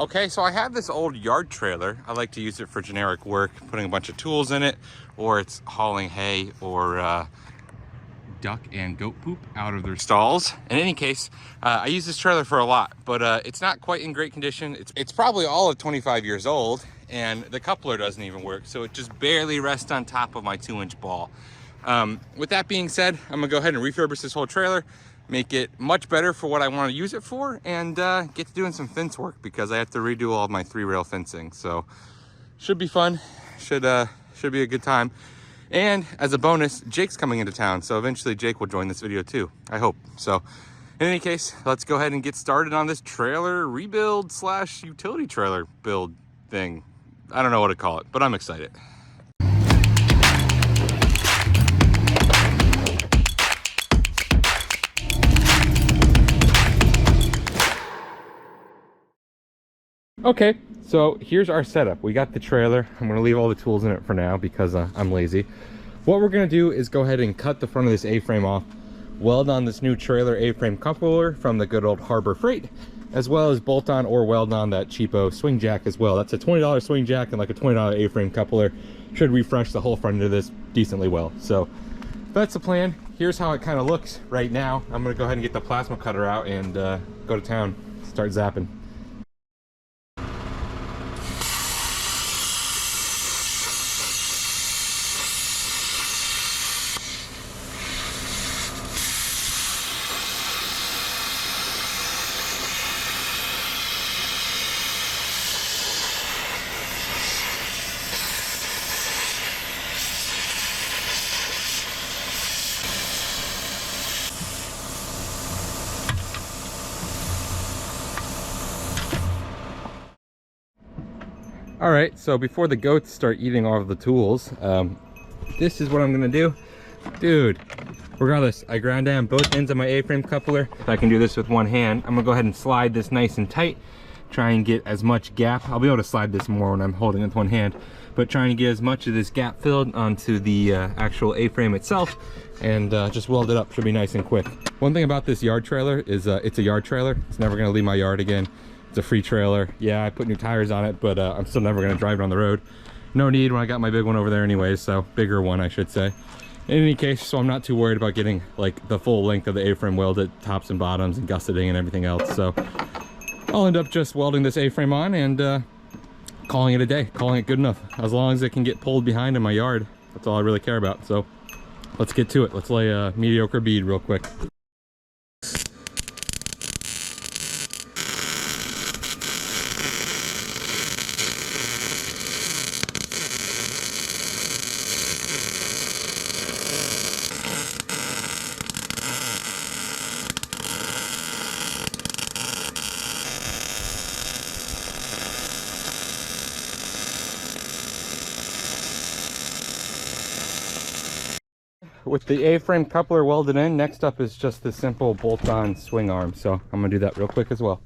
Okay, so I have this old yard trailer. I like to use it for generic work, putting a bunch of tools in it, or it's hauling hay or duck and goat poop out of their stalls. In any case, I use this trailer for a lot, but it's not quite in great condition. It's probably all of 25 years old, and the coupler doesn't even work, so it just barely rests on top of my 2-inch ball. With that being said, I'm gonna go ahead and refurbish this whole trailer, make it much better for what I want to use it for, and get to doing some fence work because I have to redo all of my 3-rail fencing. So should be fun, should be a good time. And as a bonus, Jake's coming into town, so eventually Jake will join this video too, I hope. So in any case, let's go ahead and get started on this trailer rebuild / utility trailer build thing. I don't know what to call it, but I'm excited. Okay, so here's our setup. We got the trailer. I'm gonna leave all the tools in it for now because I'm lazy. What we're gonna do is go ahead and cut the front of this A-frame off, weld on this new trailer A-frame coupler from the good old Harbor Freight, as well as bolt on or weld on that cheapo swing jack as well. That's a $20 swing jack and like a $20 A-frame coupler. Should refresh the whole front of this decently well. So that's the plan. Here's how it kind of looks right now. I'm gonna go ahead and get the plasma cutter out and go to town, start zapping. All right, so before the goats start eating all of the tools, this is what I'm gonna do. Dude, regardless, I ground down both ends of my A-frame coupler. If I can do this with one hand, I'm gonna go ahead and slide this nice and tight, try and get as much gap. I'll be able to slide this more when I'm holding it with one hand, but trying to get as much of this gap filled onto the actual A-frame itself, and just weld it up. Should be nice and quick. One thing about this yard trailer is it's a yard trailer. It's never gonna leave my yard again. It's a free trailer. Yeah, I put new tires on it, but I'm still never gonna drive it on the road. No need when I got my big one over there anyways, so bigger one I should say. In any case, so I'm not too worried about getting like the full length of the A-frame welded tops and bottoms and gusseting and everything else. So I'll end up just welding this A-frame on and calling it a day, calling it good enough. As long as it can get pulled behind in my yard, that's all I really care about. So let's get to it. Let's lay a mediocre bead real quick. With the A-frame coupler welded in, next up is just the simple bolt-on swing arm. So I'm gonna do that real quick as well.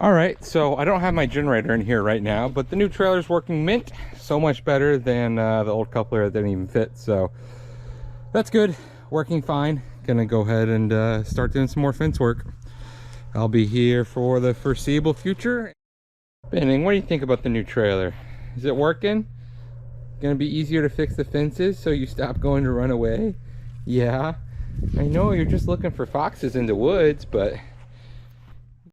All right, so I don't have my generator in here right now, but the new trailer's working mint. So much better than the old coupler that didn't even fit. So that's good, working fine. Gonna go ahead and start doing some more fence work. I'll be here for the foreseeable future. Benning, what do you think about the new trailer? Is it working? Gonna be easier to fix the fences so you stop going to run away? Yeah, I know you're just looking for foxes in the woods, but